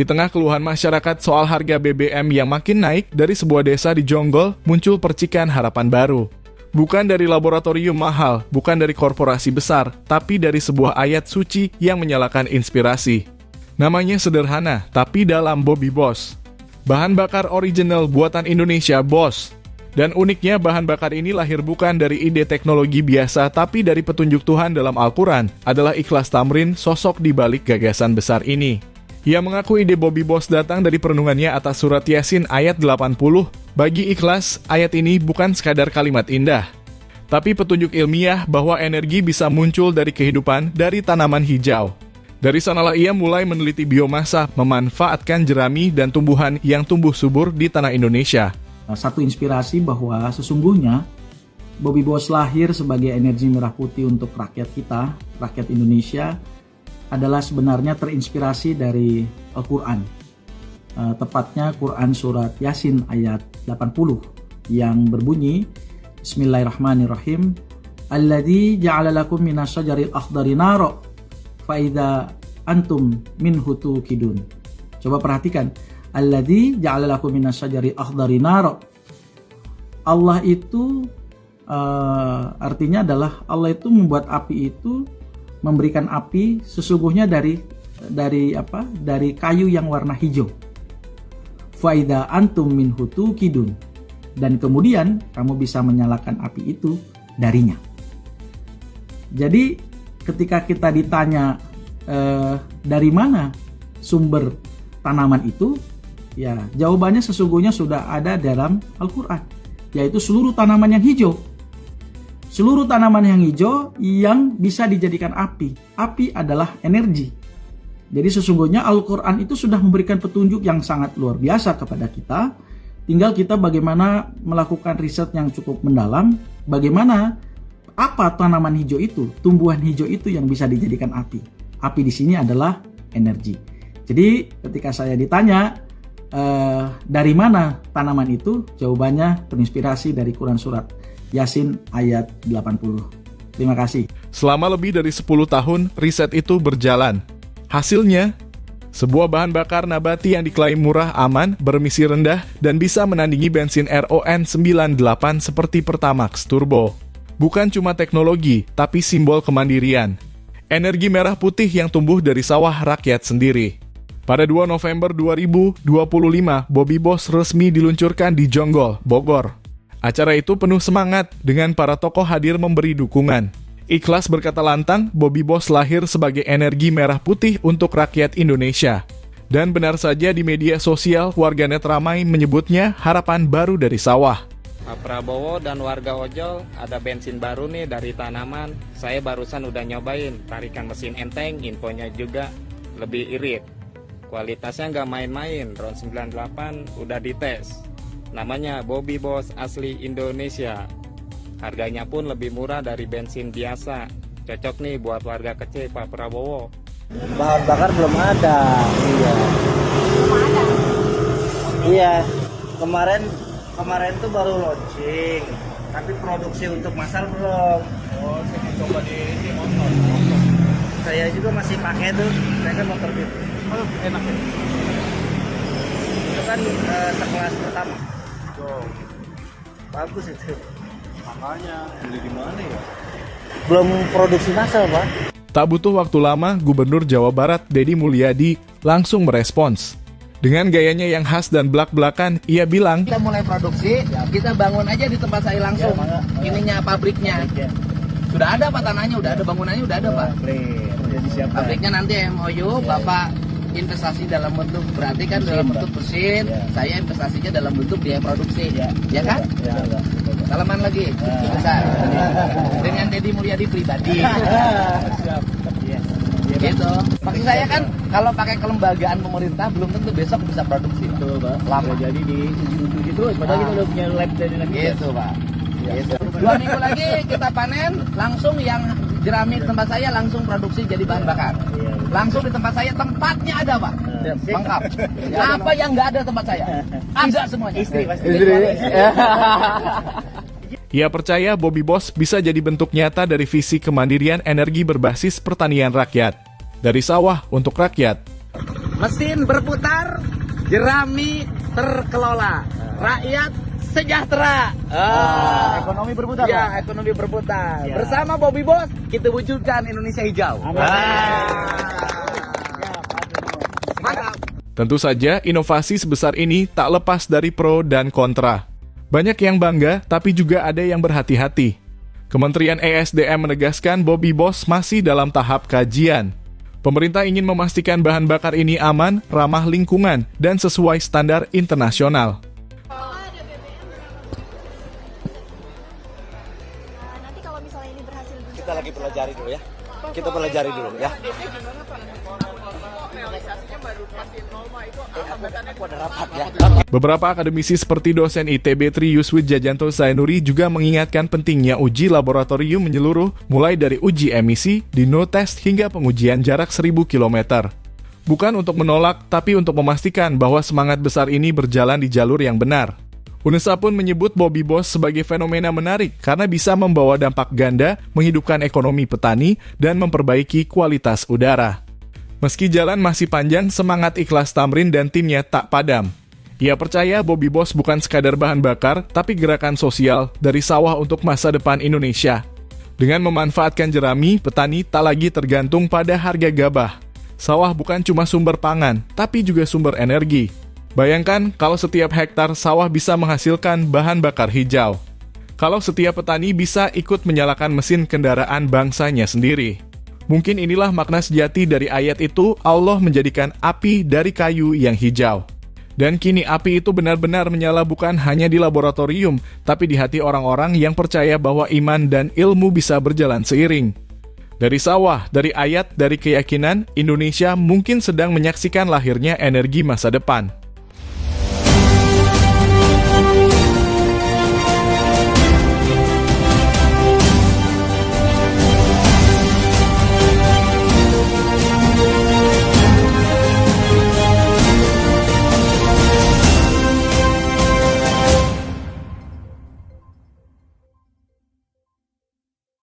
Di tengah keluhan masyarakat soal harga BBM yang makin naik, dari sebuah desa di Jonggol muncul percikan harapan baru. Bukan dari laboratorium mahal, bukan dari korporasi besar, tapi dari sebuah ayat suci yang menyalakan inspirasi. Namanya sederhana, tapi dalam Bobby Boss. Bahan bakar original buatan Indonesia, Boss. Dan uniknya bahan bakar ini lahir bukan dari ide teknologi biasa, tapi dari petunjuk Tuhan dalam Al-Quran, adalah Ikhlas Tamrin, sosok di balik gagasan besar ini. Ia mengaku ide Bobby Boss datang dari perenungannya atas surat Yasin ayat 80. Bagi Ikhlas, ayat ini bukan sekadar kalimat indah, tapi petunjuk ilmiah bahwa energi bisa muncul dari kehidupan, dari tanaman hijau. Dari sanalah ia mulai meneliti biomasa, memanfaatkan jerami dan tumbuhan yang tumbuh subur di tanah Indonesia. Satu inspirasi bahwa sesungguhnya Bobby Boss lahir sebagai energi merah putih untuk rakyat kita, rakyat Indonesia, adalah sebenarnya terinspirasi dari Al-Quran. Tepatnya Quran surat Yasin ayat 80 yang berbunyi, Bismillahirrahmanirrahim, Alladzi ja'ala lakum minas syajaril akhdari naro, faida antum minhu tuqidun. Coba perhatikan, Alladzi ja'ala lakum minas syajaril akhdari naro. Allah itu artinya adalah Allah itu membuat api itu, memberikan api sesungguhnya dari kayu yang warna hijau. Faida antum minhu tuqidun. Dan kemudian kamu bisa menyalakan api itu darinya. Jadi ketika kita ditanya dari mana sumber tanaman itu, ya jawabannya sesungguhnya sudah ada dalam Al-Quran, yaitu seluruh tanaman yang hijau. Seluruh tanaman yang hijau yang bisa dijadikan api. Api adalah energi. Jadi sesungguhnya Al-Quran itu sudah memberikan petunjuk yang sangat luar biasa kepada kita. Tinggal kita bagaimana melakukan riset yang cukup mendalam. Bagaimana apa tanaman hijau itu, tumbuhan hijau itu yang bisa dijadikan api. Api di sini adalah energi. Jadi ketika saya ditanya dari mana tanaman itu, jawabannya terinspirasi dari Quran surat Yasin ayat 80. Terima kasih. Selama lebih dari 10 tahun, riset itu berjalan. Hasilnya, sebuah bahan bakar nabati yang diklaim murah, aman, beremisi rendah, dan bisa menandingi bensin RON 98 seperti Pertamax Turbo. Bukan cuma teknologi, tapi simbol kemandirian. Energi merah putih yang tumbuh dari sawah rakyat sendiri. Pada 2 November 2025, Bobby Boss resmi diluncurkan di Jonggol, Bogor. Acara itu penuh semangat dengan para tokoh hadir memberi dukungan. Ikhlas berkata lantang, Bobby Boss lahir sebagai energi merah putih untuk rakyat Indonesia. Dan benar saja di media sosial, warganet ramai menyebutnya harapan baru dari sawah. Pak Prabowo dan warga Ojol, ada bensin baru nih dari tanaman. Saya barusan udah nyobain, tarikan mesin enteng, infonya juga lebih irit. Kualitasnya nggak main-main, RON 98 udah dites. Namanya Bobby Boss asli Indonesia. Harganya pun lebih murah dari bensin biasa. Cocok nih buat warga kecil Pak Prabowo. Bahan bakar belum ada. Iya. Kemarin tuh baru launching. Tapi produksi untuk massal belum. Oh, saya coba di motor. Saya juga masih pakai tuh. Saya kan motor gitu. Oh, enak ya. Itu kan sekelas pertama. Oh. Bagus itu. Makanya beli di mana ya? Belum produksi massal, Pak. Tak butuh waktu lama, Gubernur Jawa Barat Deddy Mulyadi langsung merespons. Dengan gayanya yang khas dan belak-belakan, ia bilang, kita mulai produksi, kita bangun aja di tempat saya langsung. Ininya pabriknya. Sudah ada Pak tanahnya, udah ada bangunannya, udah ada Pak. Pabriknya nanti MOU, Bapak investasi dalam bentuk, berarti kan dalam bentuk mesin, saya investasinya dalam bentuk biaya produksi, ya kan? Salaman lagi, besar. Dengan Deddy Mulyadi pribadi. Gitu. Maksud saya kan, kalau pakai kelembagaan pemerintah belum tentu besok bisa produksi. Betul, Pak. Lama. Jadi di itu, padahal kita udah punya lab dari lagi. Gitu, Pak. Gitu. 2 minggu lagi kita panen, langsung yang jerami di tempat saya langsung produksi jadi bahan bakar. Langsung di tempat saya, tempatnya ada Pak, lengkap. Apa yang nggak ada tempat saya? Ada semuanya. Istri pasti. ia percaya Bobby Boss bisa jadi bentuk nyata dari visi kemandirian energi berbasis pertanian rakyat. Dari sawah untuk rakyat. Mesin berputar, jerami terkelola, rakyat sejahtera. Ekonomi berputar. Ya, ekonomi berputar. Ya. Bersama Bobby Boss, kita wujudkan Indonesia hijau. Mantap. Tentu saja, inovasi sebesar ini tak lepas dari pro dan kontra. Banyak yang bangga, tapi juga ada yang berhati-hati. Kementerian ESDM menegaskan Bobby Boss masih dalam tahap kajian. Pemerintah ingin memastikan bahan bakar ini aman, ramah lingkungan, dan sesuai standar internasional. Nanti kalau misalnya ini berhasil Kita lagi pelajari dulu ya. Kita pelajari dulu ya. Aku ada rapat ya. Beberapa akademisi seperti dosen ITB Trius Wijayanto Zainuri juga mengingatkan pentingnya uji laboratorium menyeluruh, mulai dari uji emisi, dyno test, hingga pengujian jarak 1000 km. Bukan untuk menolak, tapi untuk memastikan bahwa semangat besar ini berjalan di jalur yang benar. UNESA pun menyebut Bobby Boss sebagai fenomena menarik karena bisa membawa dampak ganda, menghidupkan ekonomi petani, dan memperbaiki kualitas udara. Meski jalan masih panjang, semangat Ikhlas Tamrin dan timnya tak padam. Ia percaya Bobby Boss bukan sekadar bahan bakar, tapi gerakan sosial dari sawah untuk masa depan Indonesia. Dengan memanfaatkan jerami, petani tak lagi tergantung pada harga gabah. Sawah bukan cuma sumber pangan, tapi juga sumber energi. Bayangkan kalau setiap hektar sawah bisa menghasilkan bahan bakar hijau. Kalau setiap petani bisa ikut menyalakan mesin kendaraan bangsanya sendiri. Mungkin inilah makna sejati dari ayat itu, Allah menjadikan api dari kayu yang hijau. Dan kini api itu benar-benar menyala bukan hanya di laboratorium, tapi di hati orang-orang yang percaya bahwa iman dan ilmu bisa berjalan seiring. Dari sawah, dari ayat, dari keyakinan, Indonesia mungkin sedang menyaksikan lahirnya energi masa depan.